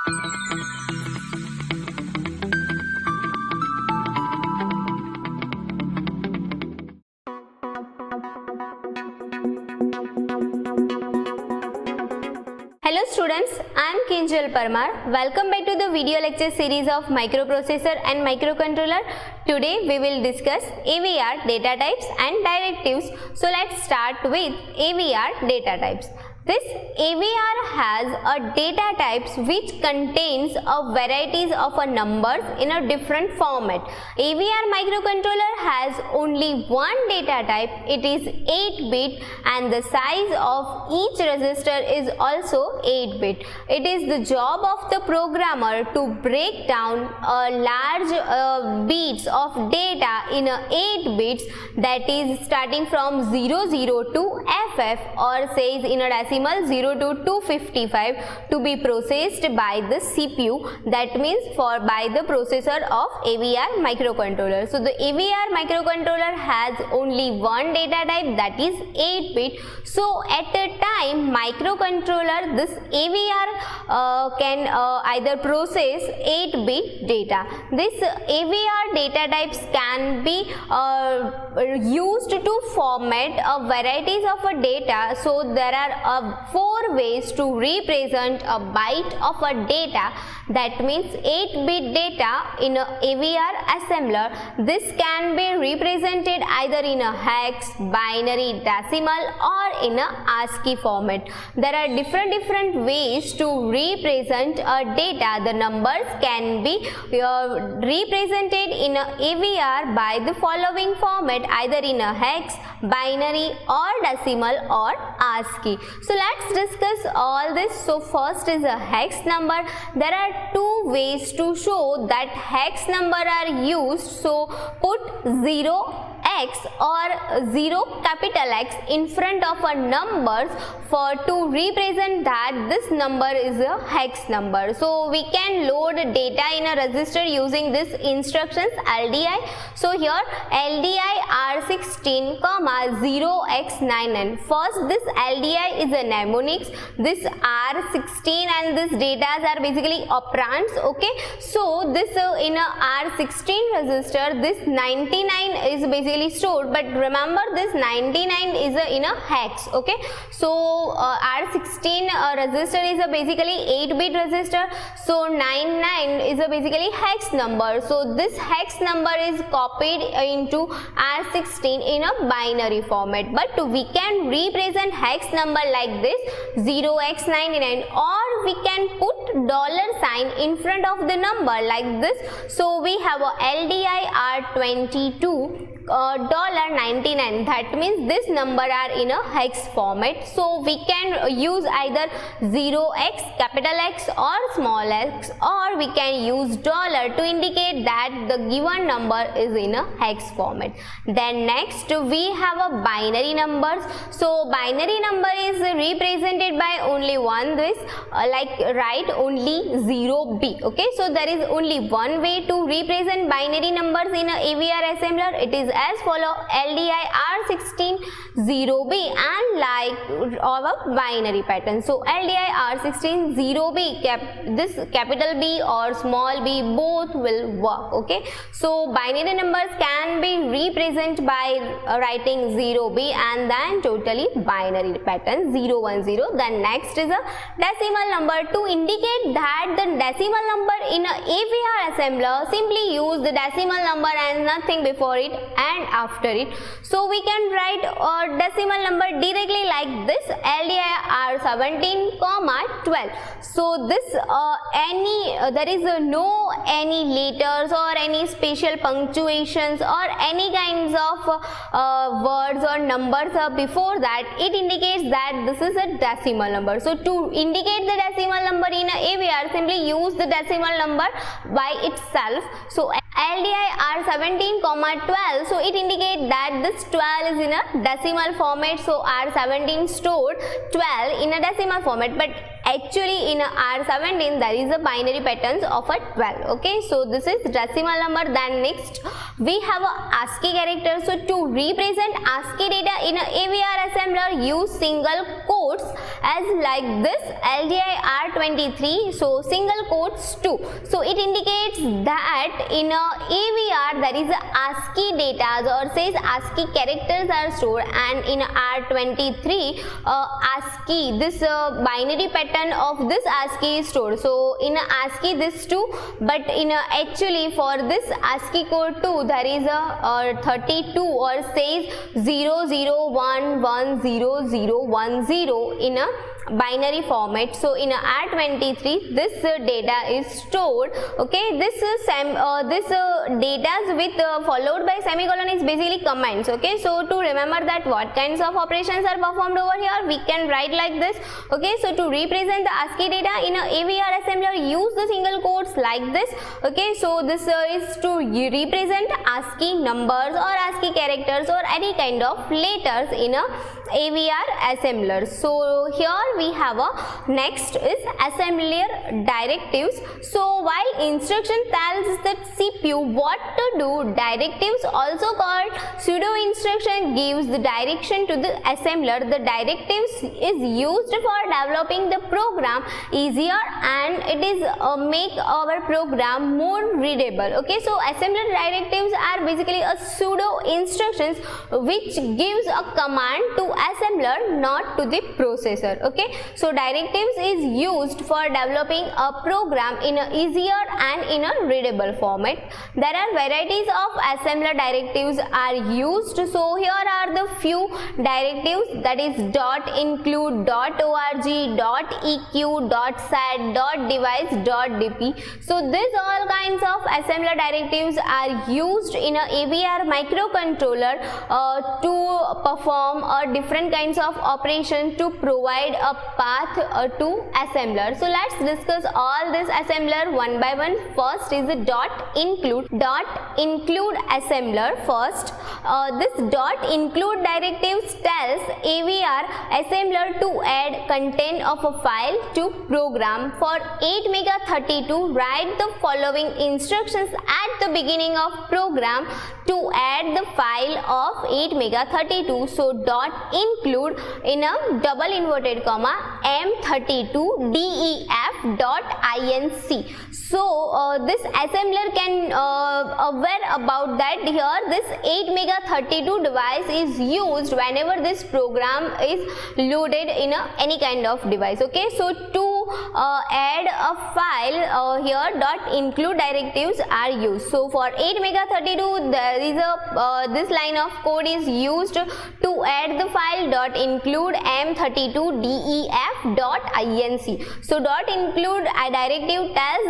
Hello students, I am Kinjal Parmar. Welcome back to the video lecture series of microprocessor and microcontroller. Today we will discuss AVR data types and directives. So let's start with AVR data types. This AVR has a data types which contains a varieties of a numbers in a different format. AVR microcontroller has only one data type. It is 8-bit and the size of each register is also 8-bit. It is the job of the programmer to break down a large bits of data in a 8 bits, that is starting from 00 to FF, or says in a decimal 0 to 255, to be processed by the CPU, that means by the processor of AVR microcontroller. So the AVR microcontroller has only one data type, that is 8-bit. So at a time microcontroller, this AVR can either process 8-bit data. This AVR data types can be used to format varieties of a data. So there are 4 ways to represent a byte of a data, that means 8-bit data in a AVR assembler. This can be represented either in a hex, binary, decimal, or in a ASCII format. There are different ways to represent a data. The numbers can be represented in a AVR by the following format, either in a hex, binary, or decimal, or ASCII. So let's discuss all this. So first is a hex number. There are 2 ways to show that hex number are used. So put 0x or 0 capital X in front of a numbers to represent that this number is a hex number. So we can load data in a register using this instructions LDI. So here LDI R16, 0x99. First, this LDI is a mnemonics. This R16 and this data are basically operands. Okay, so this in a R16 register, this 99 is basically stored, but remember this 99 is in a hex. Okay, so R16 register is a basically 8-bit register. So 99 is a basically hex number. So this hex number is copied into R16 in a binary format. But we can represent hex number like this 0x99, or we can put $sign in front of the number like this. So we have a LDI R22 $99, that means this number are in a hex format. So we can use either 0x, capital X, or small x, or we can use dollar to indicate that the given number is in a hex format. Then next we have a binary numbers. So binary number is represented by only one this write only 0b. Okay, so there is only one way to represent binary numbers in a AVR assembler. It is as follow: LDI R16 0b, and like our binary pattern. So LDI R16 0b, this capital B or small b, both will work. Okay, so binary numbers can be represented by writing 0b and then totally binary pattern 010. Then next is a decimal number. To indicate that the decimal number in a AVR assembler, simply use the decimal number and nothing before it and after it. So we can write a decimal number directly like this: LDI R17, 12. So this there is no any letters or any special punctuations or any kinds of words or numbers before that. It indicates that this is a decimal number. So to indicate the decimal number in a AVR, simply use the decimal number by itself. So LDI R17, 12, so it indicates that this 12 is in a decimal format. So R17 stored 12 in a decimal format, but actually in a R17 there is a binary patterns of a 12. Okay, so this is decimal number. Then next we have a ASCII character. So to represent ASCII data in a AVR assembler, use single quotes as like this LDI R23. So single quotes 2. So it indicates that in a AVR there is a ASCII data or says ASCII characters are stored, and in R23 ASCII, this binary pattern of this ASCII is stored. So in ASCII this 2, but in actually for this ASCII code 2 there is a 32 or says 00110010 in a binary format. So in a R23 this data is stored. Okay, this data with followed by semicolon is basically comments. Okay, so to remember that what kinds of operations are performed over here, we can write like this. Okay, so to represent the ASCII data in a AVR assembler, use the single quotes like this. Okay, so this is to represent ASCII numbers or ASCII characters or any kind of letters in a AVR assembler. So here we have a next is assembler directives. So while instruction tells the CPU what to do, directives, also called pseudo instruction, gives the direction to the assembler. The directives is used for developing the program easier, and it is make our program more readable. Okay, so assembler directives are basically a pseudo instructions which gives a command to assembler, not to the processor. Okay, so directives is used for developing a program in a easier and in a readable format. There are varieties of assembler directives are used. So here are the few directives, that is .include, .org, .eq, .set, .device, .dp. So these all kinds of assembler directives are used in a AVR microcontroller to perform different kinds of operations to provide a path to assembler. So let's discuss all this assembler one by one. First is the .include assembler. First, this .include directives tells AVR assembler to add content of a file to program. For 8MegaThirty-two, write the following instructions at the beginning of program to add the file of 8MegaThirty-two. So .include in a double inverted comma M32 DEF.INC. So this assembler can aware about that here this 8MegaThirty-two device is used whenever this program is loaded in any kind of device. Okay, so to add a file here .include directives are used. So for 8MegaThirty-two there is a this line of code is used to add the file .include M32 DEF.INC. So .include a directive tells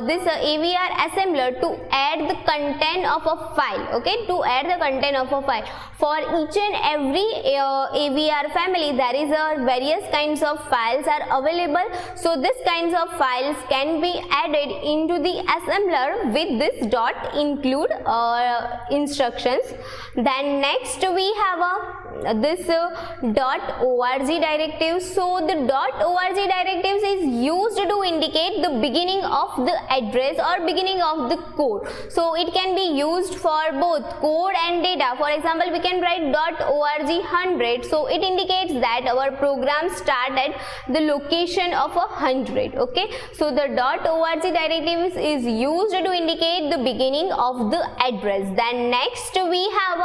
this AVR assembler to add the content of a file. Okay, to add the content of a file. For each and every AVR family there is various kinds of files are available. So these kinds of files can be added into the assembler with this .include instructions. Then next we have this .org directives. So the .org directives is used to indicate the beginning of the address or beginning of the code. So it can be used for both code and data. For example, we can write .org 100. So it indicates that our program start at the location of 100. Okay, so the .org directives is used to indicate the beginning of the address. Then next we have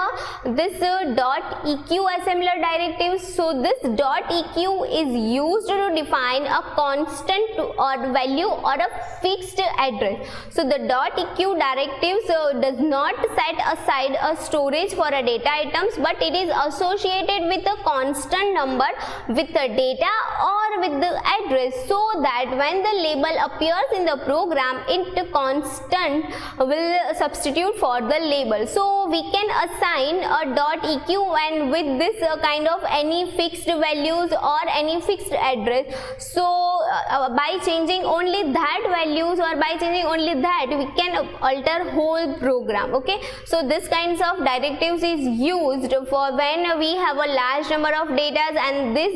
this .eq assembler directives. So this .eq is used to define a constant or value or a fixed address. So the .eq directives does not set aside a storage for a data items, but it is associated with a constant number with the data or with the address, so that when the label appears in the program, it constant will substitute for the label. So we can assign a .eq and with this kind of any fixed values or any fixed address. So by changing changing only that values or by changing only that we can alter whole program. Okay, so this kinds of directives is used for when we have a large number of data and this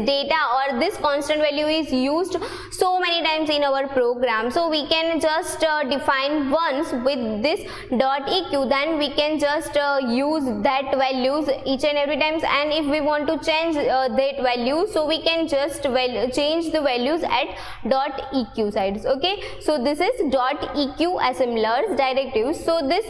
data or this constant value is used so many times in our program. So we can just define once with this dot eq, then we can just use that values each and every times, and if we want to change that value, so we can just change the values at dot eq sides. Okay, so this is dot eq assemblers directives. So this,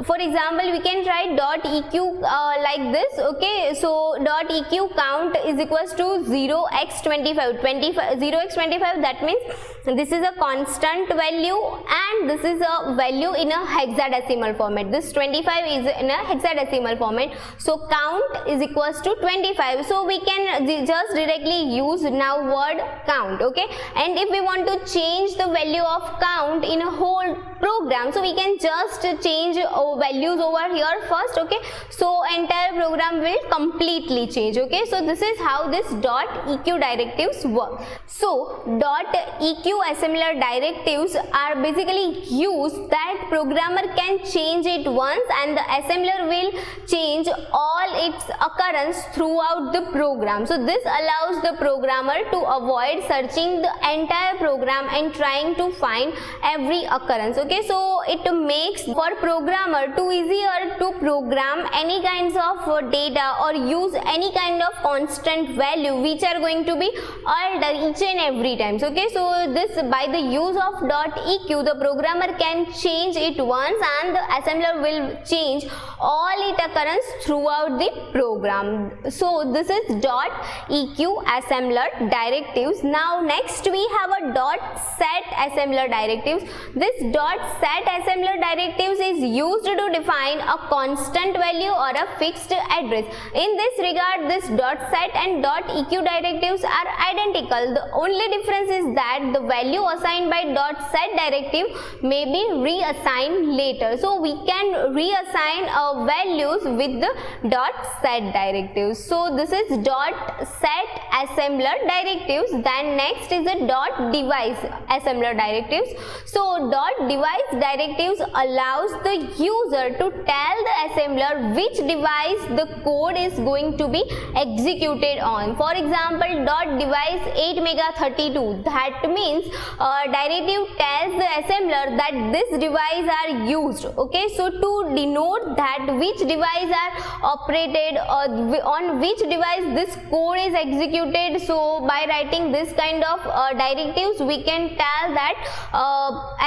for example, we can write dot eq like this. Okay, so dot eq count is equals to 0x25, 0x25, that means this is a constant value and this is a value in a hexadecimal format. This 25 is in a hexadecimal format, so count is equals to 25. So we can just directly use now word count. Okay, and if we want to change the value of count in a whole program, so we can just change values over here first. Okay, so entire program will completely change. Okay, so this is how this dot eq directives work. So dot eq assembler directives are basically used that programmer can change it once and the assembler will change all its occurrence throughout the program. So this allows the programmer to avoid searching the entire program and trying to find every occurrence. Okay, so it makes for programmer too easier to program any kinds of data or use any kind of constant value which are going to be altered each and every time. Okay, so this, by the use of dot eq, the programmer can change it once and the assembler will change all its occurrence throughout the program. So this is dot eq assembler directives. Now next we have a dot set assembler directives. This dot set assembler directives is used to define a constant value or a fixed address. In this regard, this dot set and dot eq directives are identical. The only difference is that the value assigned by dot set directive may be reassigned later. So we can reassign values with the dot set directives. So this is dot set assembler directives. Then next is a dot device assembler directives. So dot device directives allows the user to tell the assembler which device the code is going to be executed on. For example, dot device 8mega32, that means directive tells the assembler that this device are used. Okay, so to denote that which device are operated or on which device this code is executed, so by writing this kind of directives we can tell that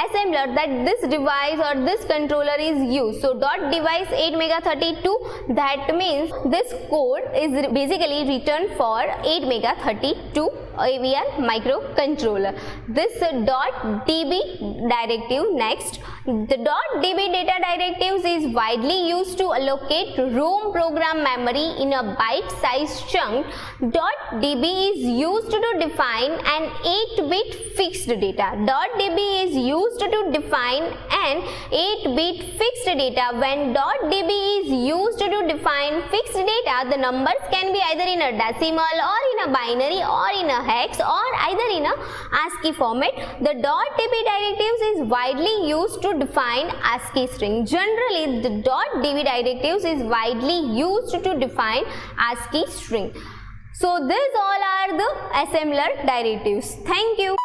assembler that this device or this controller is used. So dot device 8mega32, that means this code is basically written for 8mega32 AVR microcontroller. This dot db directive. Next, the dot db data directives is widely used to allocate ROM program memory in a byte-sized chunk. Dot db is used to define an 8-bit fixed data. Dot db is used to define an 8-bit fixed data. When dot db is used to define fixed data, the numbers can be either in a decimal or in a binary or in a hex or either in a ASCII format. The dot db directives is widely used to define ASCII string. Generally, the dot db directives is widely used to define ASCII string. So these all are the assembler directives. Thank you.